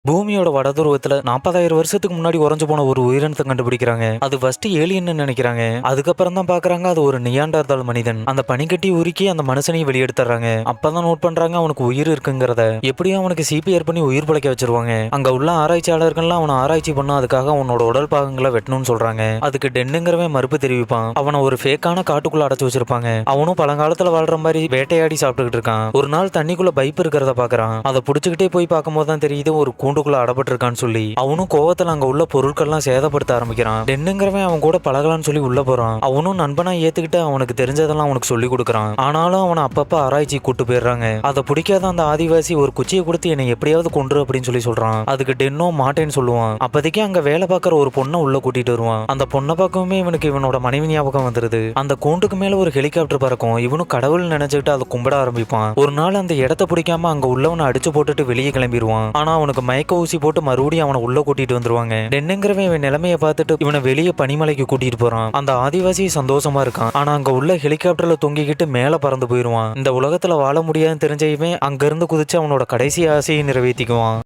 பூமியோட வடதுருவத்துல 40,000 வருஷத்துக்கு முன்னாடி உறைஞ்சு போன ஒரு உயிரினத்தை கண்டுபிடிக்கிறாங்க. அது ஃபர்ஸ்ட் ஏலியன்னு நினைக்கிறாங்க. அதுக்கப்புறம் தான் பாக்குறாங்க அது ஒரு நியாண்டர்தால் மனிதன். அந்த பனிக்கட்டி உருக்கி அந்த மனுஷனையும் வெளியெடுத்துறாங்க. அப்பதான் நோட் பண்றாங்க அவனுக்கு உயிர் இருக்குங்கிறத. எப்படியும் அவனுக்கு சிபிஆர் பண்ணி உயிர் பிழைக்க வச்சிருவாங்க. அங்க உள்ள ஆராய்ச்சியாளர்கள்லாம் அவனை ஆராய்ச்சி பண்ண அதுக்காக அவனோட உடல் பாகங்களை வெட்டணும்னு சொல்றாங்க. அதுக்கு டென்னுங்கிறவன் மறுப்பு தெரிவிப்பான். அவனை ஒரு ஃபேக்கான காட்டுக்குள்ள அடைச்சு வச்சிருப்பாங்க. அவனும் பழங்காலத்துல வாழ்ற மாதிரி வேட்டையாடி சாப்பிட்டுக்கிட்டு இருக்கான். ஒரு நாள் தண்ணிக்குள்ள பைப் இருக்கிறத பாக்குறான். அதை புடிச்சுக்கிட்டே போய் பார்க்கும்போது தான் தெரியுது ஒரு கூண்டுக்குள்ள அடப்பட்டிருக்கான்னு சொல்லி. அவனும் கோவத்துல அங்க உள்ள பொருட்கள்லாம் சேதப்படுத்த ஆரம்பிக்கிறான். டென்னுங்கிறவன் அவன் கூட பழகலான்னு சொல்லி உள்ள போறான். அவனும் நண்பனா ஏத்துக்கிட்டு அவனுக்கு தெரிஞ்சதெல்லாம் அவனுக்கு சொல்லி கொடுக்குறான். ஆனாலும் அவனை அப்பப்ப ஆராய்ச்சி கூட்டு போயிடுறாங்க. அதை பிடிக்காத அந்த ஆதிவாசி ஒரு குச்சியை கொடுத்து என்னை எப்படியாவது கொன்று அப்படின்னு சொல்லி சொல்றான். அதுக்கு டென்னோ மாட்டேன்னு சொல்லுவான். அப்போதைக்கு அங்க வேலை பார்க்குற ஒரு பொண்ணை உள்ள கூட்டிட்டு வருவான். அந்த பொண்ணை பார்க்கவுமே இவனுக்கு இவனோட மனைவி ஞாபகம் வந்துருது. அந்த கூண்டுக்கு மேல ஒரு ஹெலிகாப்டர் பறக்கும். இவனும் கடவுள் நினைச்சுக்கிட்டு அதை கும்பிட ஆரம்பிப்பான். ஒரு நாள் அந்த இடத்த பிடிக்காம அங்க உள்ளவனை அடிச்சு போட்டுட்டு வெளியே கிளம்பிடுவான். ஆனா அவனுக்கு மயக்க ஊசி போட்டு மறுபடியும் அவனை உள்ள கூட்டிட்டு வந்துருவாங்க. டென்னுங்கிறவன் இவன் நிலைமையை பார்த்துட்டு இவனை வெளியே பனிமலைக்கு கூட்டிட்டு போறான். அந்த ஆதிவாசி சந்தோஷமா இருக்கான். ஆனா அங்க உள்ள ஹெலிகாப்டர்ல தொங்கிக்கிட்டு மேல பறந்து போயிருவான். இந்த உலகத்துல வாழ முடியாதுன்னு தெரிஞ்ச இவன் அங்க இருந்து குதிச்சு அவனோட கடைசி ஆசையை நிறைவேற்றிக்குவான்.